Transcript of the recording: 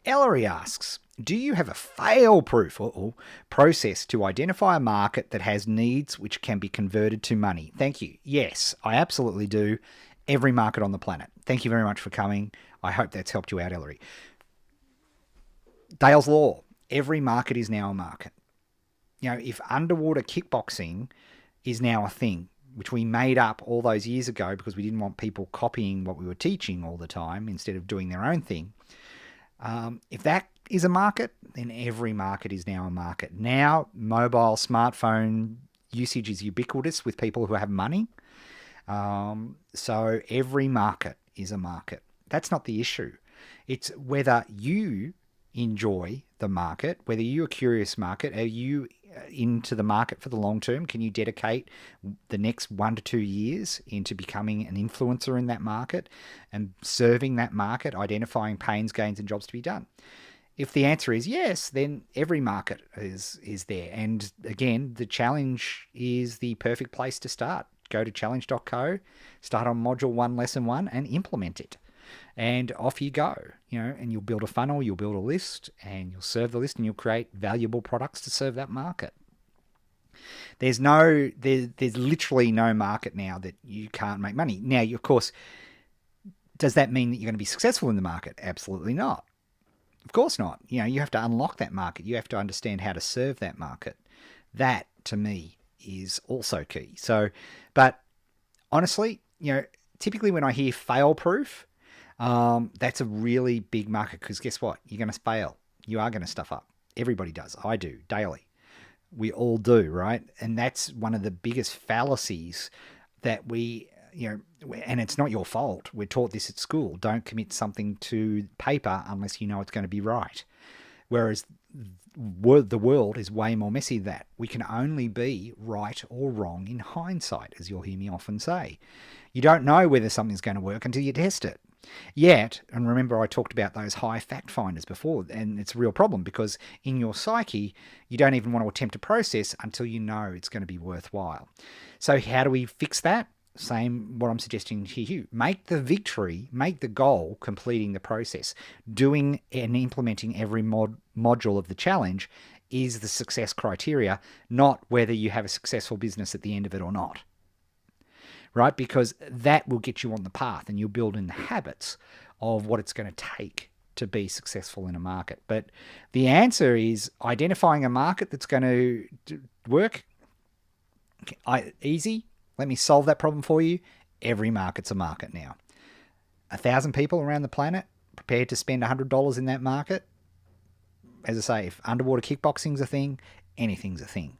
Ellery asks, do you have a fail-proof process to identify a market that has needs which can be converted to money? Thank you. Yes, I absolutely do. Every market on the planet. Thank you very much for coming. I hope that's helped you out, Ellery. Dale's Law. Every market is now a market. If underwater kickboxing is now a thing, which we made up all those years ago because we didn't want people copying what we were teaching all the time instead of doing their own thing. If that is a market, then every market is now a market. Now, mobile smartphone usage is ubiquitous with people who have money. So every market is a market. That's not the issue. It's whether you enjoy the market, whether you're a curious market, are you into the market for the long term? Can you dedicate the next 1 to 2 years into becoming an influencer in that market and serving that market, identifying pains, gains, and jobs to be done? If the answer is yes, then every market is there. And again, the challenge is the perfect place to start. Go to challenge.co, start on module 1, lesson 1, and implement it. And off you go, and you'll build a funnel, you'll build a list, and you'll serve the list, and you'll create valuable products to serve that market. There's literally no market now that you can't make money. Now, of course, does that mean that you're going to be successful in the market? Absolutely not. Of course not. You have to unlock that market. You have to understand how to serve that market. That, to me, is also key. So, but honestly, typically when I hear fail-proof, that's a really big market because guess what? You're going to fail. You are going to stuff up. Everybody does. I do daily. We all do, right? And that's one of the biggest fallacies that and it's not your fault. We're taught this at school. Don't commit something to paper unless you know it's going to be right. Whereas the world is way more messy than that. We can only be right or wrong in hindsight, as you'll hear me often say. You don't know whether something's going to work until you test it. Yet, and remember I talked about those high fact finders before, and it's a real problem because in your psyche, you don't even want to attempt a process until you know it's going to be worthwhile. So how do we fix that? Same what I'm suggesting to you. Make the goal completing the process. Doing and implementing every module of the challenge is the success criteria, not whether you have a successful business at the end of it or not. Right? Because that will get you on the path and you'll build in the habits of what it's going to take to be successful in a market. But the answer is identifying a market that's going to work. Easy. Let me solve that problem for you. Every market's a market now. 1,000 people around the planet prepared to spend $100 in that market. As I say, if underwater kickboxing's a thing, anything's a thing.